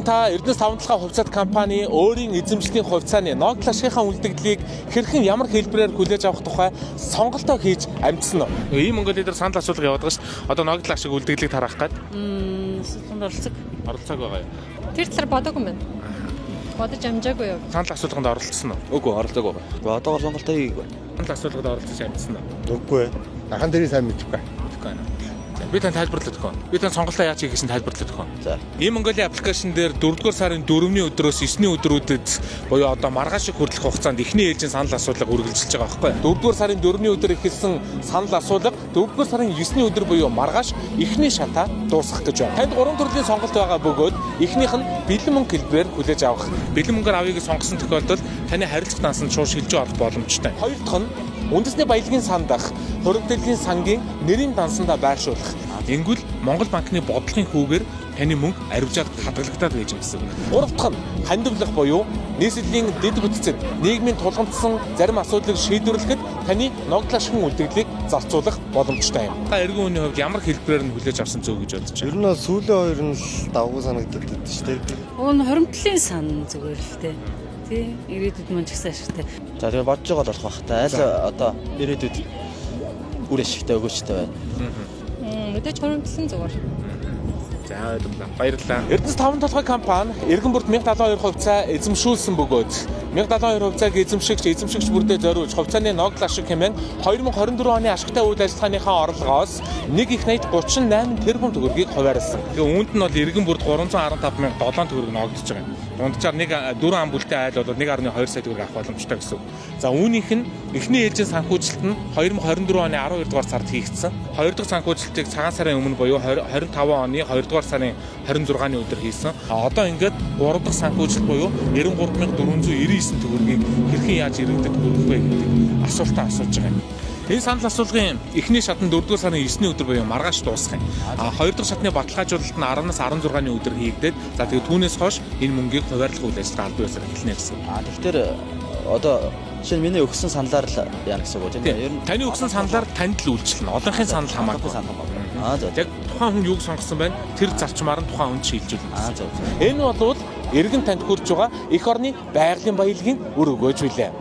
Та Эрдэнэс тавталгаа хувьцаат компани өөрийн эзэмшлийн хувьцааны Ноглашийнхаа үлдэгдлийг хэрхэн ямар хэлбэрээр хүлээж авах тухай сонголтоо хийж амжсан нь. Ийм Монголын дээр санал асуулга яваад байгаа ш. Одоо Ноглаш шиг үлдэгдлийг тараах гээд. Оролцоог байгаа юу? Тэр талаар бодоогүй юм байна. Бодож амжаагүй юу? Санал асуулганд оролцсон уу? Үгүй оролцоог байгаа. Одоогор сонголтоо хийгээгүй. Санал асуулгад оролцож амжсан уу? Үгүй. Нахан дэрийн сайн мэдэхгүй. Би тань тайлбарлаад өгөө. Би тань сонголтоо яаж хийх гэсэн тайлбарлаад өгөө. За. Ийм Монголын аппликейшн дээр 4-р сарын 4-ний өдрөөс 9-ний өдрүүдэд буюу одоо маргааш шиг хүртэлх хугацаанд эхний ээлжийн санал асуулга үргэлжилж байгаа байхгүй юу? 4-р сарын 4-ний өдөр эхэлсэн санал асуулга 4-р сарын 9-ний өдөр буюу маргааш эхний шатаа дуусгах гэж байна. Танд 3 төрлийн сонголт байгаа бөгөөд эхнийх нь бэлэн мөнгө хэлбэрээр хүлээж авах. Бэлэн мөнгөөр авъяг сонгосон тохиолдолд таны харилцах дансанд шууд шилжиж олох боломжтой. Хоёр дахь нь үндэсний баялагын санд дах хөрөгдлийн сангийн нэрийн дансандаа байршуулах. Энгүүл Монгол банкны бодлогын хүүгээр таны мөнгө аривжаад хадгалагдаад байж гэсэн. Гурав дахь нь хандивлах буюу нийслэлийн дэд бүтцэд нийгмийн тулгамдсан зарим асуудлыг шийдвэрлэхэд таны Ноглашгийн үлдэгдлийг зарцуулах боломжтой юм. Та эргэн үеийн хувьд ямар хэлбэрээр нь хүлээж авсан зөв гэж бодож байна? Ер нь сүүлийн хоёр нь давгүй санагддаг шүү дээ. Уг нь хоримтлын сан зүгээр л дээ. Тий, ирээдүйд мөн ч гэсэн ашигтай. За тэгээ бодож байгаа болох бах та. Аль одоо ирээдүйд үр ашигтай өгөөчтэй байна. Мэдээж хоримтлан зүгээр. За баярлалаа. Эрдэнэс тавталгаа компани эргэн бүрт 1072 хувьцаа эзэмшүүлсэн бөгөөд 1072 хувьцааг эзэмшигч бүрдээ зориулж хувьцааны Ноглашиг хэмээн 2024 оны ашигтай үйл ажиллагааныхаа орлогоос 1.38 тэрбум төгрөгийг хуваарлсан. Тэгээ үүнд нь бол эргэн бүрт 315,700 төгрөг ногдож байгаа юм. Дунджаар 4 ам бүлтэй айл бол 1.2 сая төгрөг авах боломжтой гэсэн. За үүнийх нь эхний ээлжийн санхүүжилт нь 2024 оны 12 дугаар сард хийгдсэн. 2 дахь санхүүжилтийг цагаан сарын өмнө буюу 25 оны 2 дугаар сарын 26-ны өдөр хийсэн. Одоо ингээд 3 дахь санхүүжилт буюу 93,499 төгрөгийг хэрхэн яаж иргэдэд хүргэх вэ гэдэг асуултаа асууж байгаа юм. Энэ санал асуулгын эхний шат нь 4 дугаар сарын 9-ний өдөр буюу маргааш дуусах юм. 2 дахь шатны баталгаажуулалт нь 10-аас 16-ны өдөр хийгдээд за тэгээ түүнээс хойш энэ мөнгийг хуваарлах үйл ажиллагаа албан ёсоор эхэлнэ гэсэн. Тэгэхээр одоо жишээ нь миний өгсөн саналаар л яана гэсэн үг үү? Ер нь таны өгсөн саналаар танд л үйлчлэнэ. Одоохын санал хамаагүй санал байна. За. Яг тухайн хүн юуг сонгосон байна? Тэр зарчмаар нь тухайн хүнд шилжүүлнэ. За. Энэ бол эргэн танд хүрж байгаа эх орны байгалийн баялагын үр өгөөж билээ.